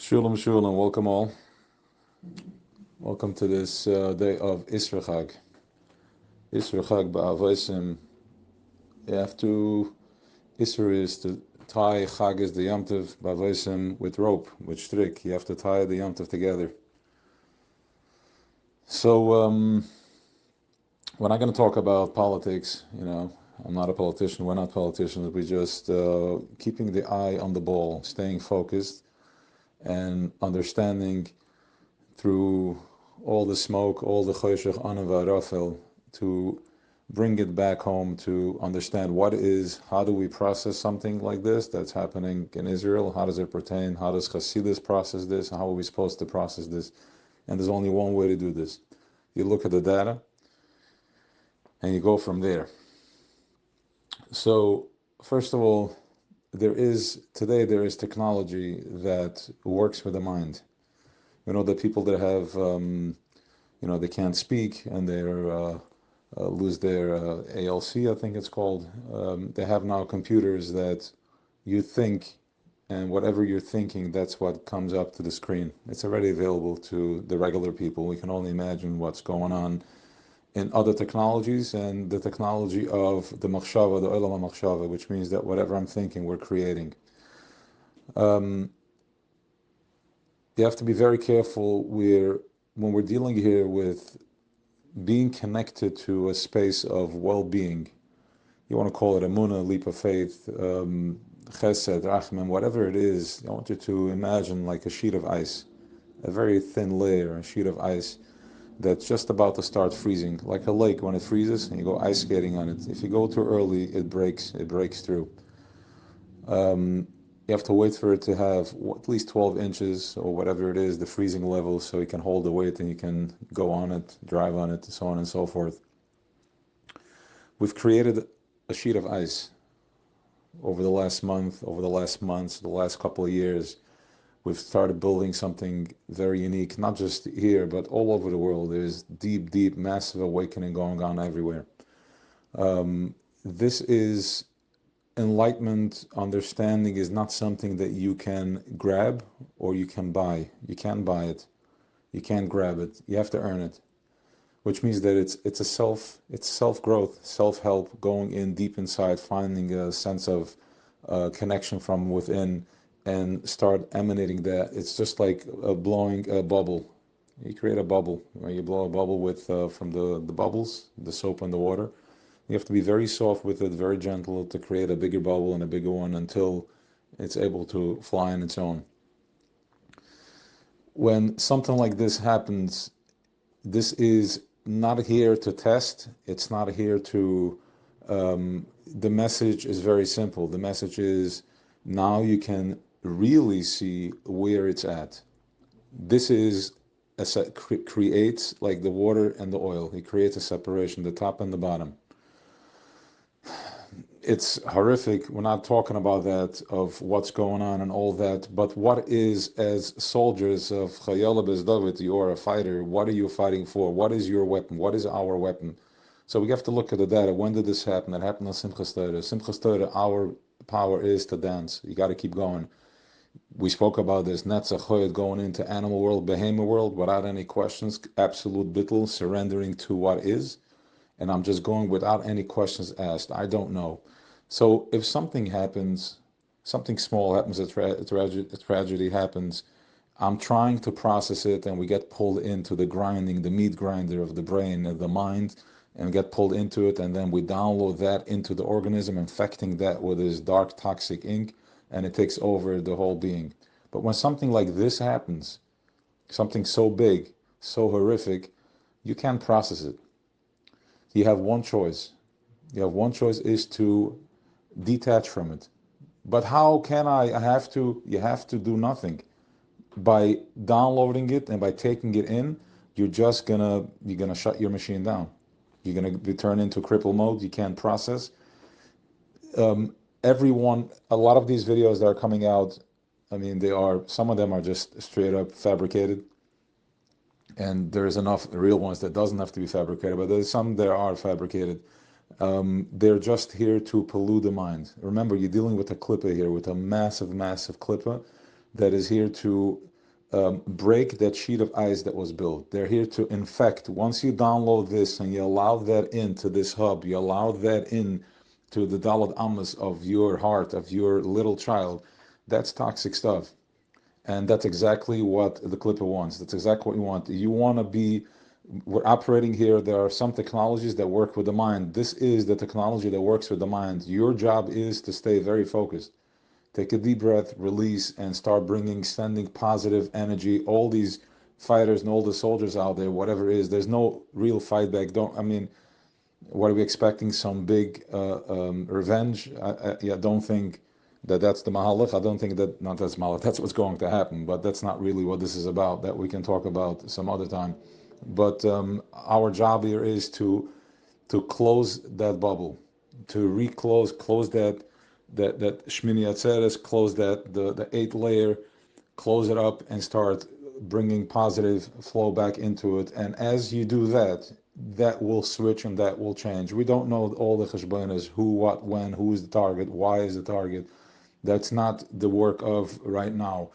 Shalom, shalom, welcome all. Welcome to this day of Isru Chag. Isru Chag ba'avosim. You have to, Isru is to tie, Chag is the Yom Tov, ba'avosim with rope, with strick. You have to tie the Yom Tov together. So, we're not going to talk about politics, I'm not a politician, we're not politicians, we're just keeping the eye on the ball, staying focused, and understanding through all the smoke, all the choshech, anava, rafel, to bring it back home to understand how do we process something like this that's happening in Israel, how does it pertain, how does Hasidus process this, how are we supposed to process this, and there's only one way to do this. You look at the data, and you go from there. So, first of all, today there is technology that works with the mind. The people that have, they can't speak and they're lose their ALC, I think it's called. They have now computers that you think, and whatever you're thinking, that's what comes up to the screen. It's already available to the regular people. We can only imagine what's going on in other technologies and the technology of the machshava, the olam machshava, which means that whatever I'm thinking, we're creating. You have to be very careful when we're dealing here with being connected to a space of well-being. You want to call it emunah, leap of faith, chesed, rachman, whatever it is. I want you to imagine like a sheet of ice, a very thin layer, a sheet of ice that's just about to start freezing, like a lake when it freezes and you go ice skating on it. If you go too early, it breaks through. You have to wait for it to have at least 12 inches or whatever it is, the freezing level, so you can hold the weight and you can go on it, drive on it, so on and so forth. We've created a sheet of ice over the last month, over the last months, the last couple of years. We've started building something very unique, not just here, but all over the world. There's deep, massive awakening going on everywhere. This is enlightenment. Understanding is not something that you can grab or you can buy. You can't buy it. You can't grab it. You have to earn it. Which means that it's self-growth, self-help, going in deep inside, finding a sense of connection from within and start emanating that. It's just like blowing a bubble. You create a bubble, right? You blow a bubble with from the bubbles, the soap and the water. You have to be very soft with it, very gentle to create a bigger bubble and a bigger one until it's able to fly on its own. When something like this happens, this is not here to test. It's not here to, the message is very simple. The message is now you can really see where it's at. This is creates like the water and the oil. It creates a separation, the top and the bottom. It's horrific. We're not talking about that, of what's going on and all that, but what is, as soldiers of Chayala Bez David, you're a fighter, what are you fighting for? What is your weapon? What is our weapon? So we have to look at the data. When did this happen? It happened on Simchas Torah. Simchas Torah, our power is to dance. You got to keep going. We spoke about this, Netzach Choyed, going into animal world, behemoth world, without any questions, absolute bittul, surrendering to what is. And I'm just going without any questions asked. I don't know. So if something happens, something small happens, a tragedy happens, I'm trying to process it, and we get pulled into the grinding, the meat grinder of the brain and the mind, and get pulled into it, and then we download that into the organism, infecting that with this dark, toxic ink, and it takes over the whole being. But when something like this happens, something so big, so horrific, you can't process it. You have one choice. You have one choice, is to detach from it. But how can you have to do nothing. By downloading it and by taking it in, you're gonna shut your machine down. You're gonna be turned into cripple mode. You can't process. A lot of these videos that are coming out, some of them are just straight up fabricated. And there's enough real ones that doesn't have to be fabricated, but there's some that are fabricated. They're just here to pollute the mind. Remember, you're dealing with a klippa here, with a massive, massive klippa that is here to break that sheet of ice that was built. They're here to infect. Once you download this and you allow that into this hub, you allow that in to the Daled Amas of your heart, of your little child, that's toxic stuff. And that's exactly what the Clipper wants. That's exactly what you want. You want to be, we're operating here. There are some technologies that work with the mind. This is the technology that works with the mind. Your job is to stay very focused. Take a deep breath, release, and start sending positive energy. All these fighters and all the soldiers out there, whatever it is, there's no real fight back. What are we expecting? Some big revenge? I don't think that that's the mahalach. I don't think that, not that's mahalach, that's what's going to happen, but that's not really what this is about. That we can talk about some other time. But our job here is to close that bubble, to close that Shmini Atzeres, close the eighth layer, close it up, and start bringing positive flow back into it. And as you do that, that will switch and that will change. We don't know all the cheshbonos, who, what, when, who is the target, why is the target. That's not the work of right now.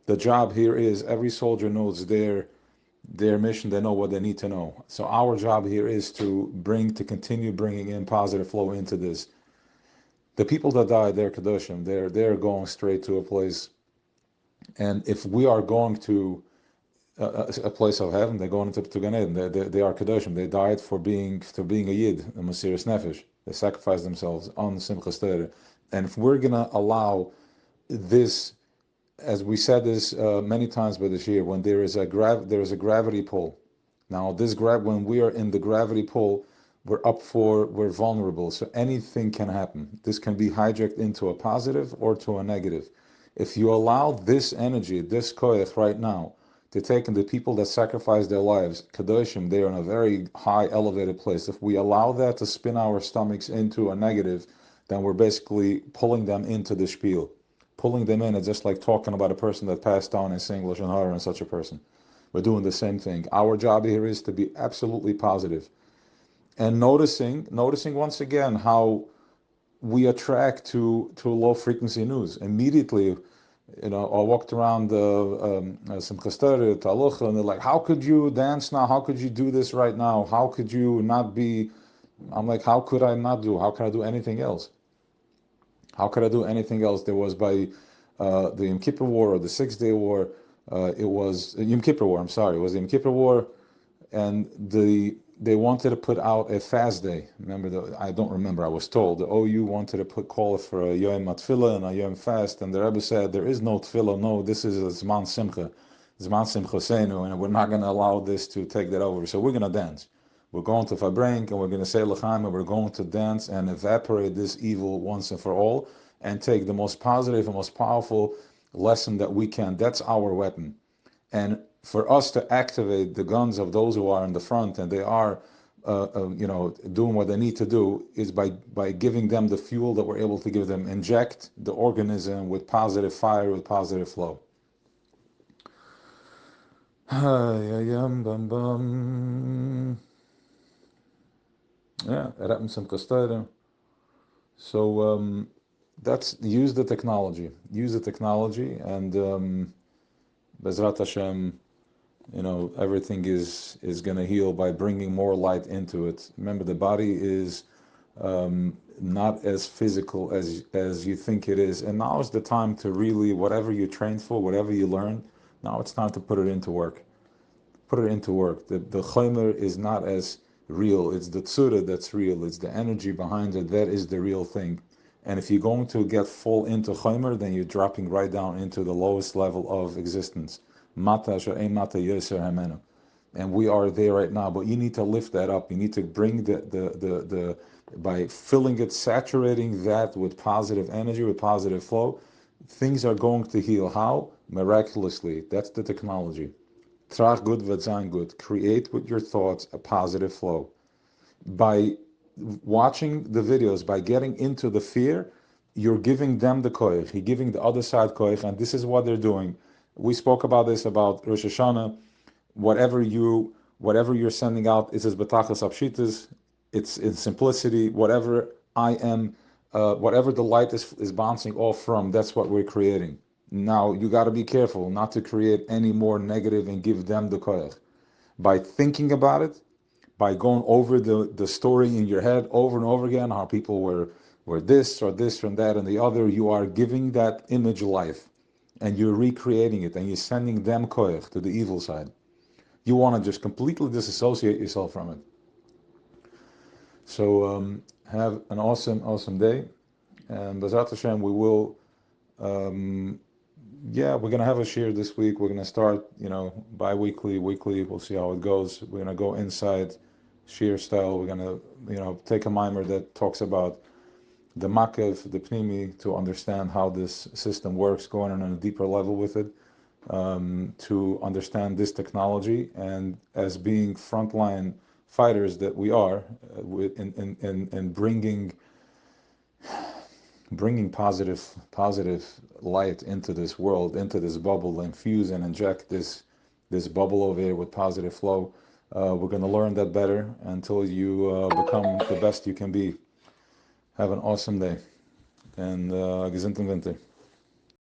The job here is every soldier knows their mission. They know what they need to know. So our job here is to continue bringing in positive flow into this. The people that die, they're Kedoshim. They're going straight to a place. And if we are going to a place of heaven, they're going to Gan Eden. They are Kedoshim. They died for being a Yid, a Mesiras Nefesh. They sacrificed themselves on Simchas Torah. And if we're gonna allow this, as we said this many times by this year, when there is a gravity pull. Now when we are in the gravity pull, we're vulnerable. So anything can happen. This can be hijacked into a positive or to a negative. If you allow this energy, this koyach right now, to take in the people that sacrifice their lives, Kadoshim, they are in a very high elevated place. If we allow that to spin our stomachs into a negative, then we're basically pulling them into the spiel. Pulling them in is just like talking about a person that passed on and saying Lashon Hara on such a person. We're doing the same thing. Our job here is to be absolutely positive. And noticing once again how we attract to low frequency news. Immediately, I walked around Simchas Torah, Talucha, and they're like, how could you dance now? How could you do this right now? How could you not be? I'm like, how could I not do? How can I do anything else? How could I do anything else? There was by the Yom Kippur War or the 6-Day War. It was Yom Kippur War. I'm sorry, it was the Yom Kippur War, and they wanted to put out a fast day. I don't remember. I was told the OU wanted to call for a Yom Tefillah and a Yom fast, and the Rebbe said there is no Tefillah. No, this is a Zman Simcha, Seinu, and we're not going to allow this to take that over. So we're going to dance. We're going to Farbreng, and we're going to say L'chaim, and we're going to dance and evaporate this evil once and for all, and take the most positive and most powerful lesson that we can. That's our weapon. And for us to activate the guns of those who are in the front and they are, doing what they need to do, is by giving them the fuel that we're able to give them. Inject the organism with positive fire, with positive flow. Yeah, so that's use the technology, and Bezrat Hashem, everything is going to heal by bringing more light into it. Remember, the body is not as physical as you think it is, and now is the time to really, whatever you trained for, whatever you learned, now it's time to put it into work. The chomer is not as real. It's the tzura that's real. It's the energy behind it. That is the real thing. And if you're going to get full into chomer, then you're dropping right down into the lowest level of existence. Mata she'ein mata yoser hamenu. And we are there right now, but you need to lift that up. You need to bring the by filling it, saturating that with positive energy, with positive flow, things are going to heal. How? Miraculously. That's the technology. Trach good, v'zayin good. Create with your thoughts a positive flow. By watching the videos, by getting into the fear, you're giving them the koich. You're giving the other side koich, and this is what they're doing. We spoke about this about Rosh Hashanah. Whatever you're sending out, it says betachas apshitas. It's in simplicity. Whatever I am, whatever the light is bouncing off from, that's what we're creating. Now, you got to be careful not to create any more negative and give them the koyach. By thinking about it, by going over the story in your head over and over again, how people were this or this and that and the other, you are giving that image life. And you're recreating it, and you're sending them koyach to the evil side. You want to just completely disassociate yourself from it. So have an awesome day. And B'ezrat Hashem, we will, we're going to have a shir this week. We're going to start, bi-weekly, weekly. We'll see how it goes. We're going to go inside shir style. We're going to, take a mimer that talks about the makev, the pnimi, to understand how this system works, going on a deeper level with it, to understand this technology, and as being frontline fighters that we are, in bringing positive light into this world, into this bubble, infuse and inject this bubble over here with positive flow. We're going to learn that better until you become the best you can be. Have an awesome day, and gesunden Winter.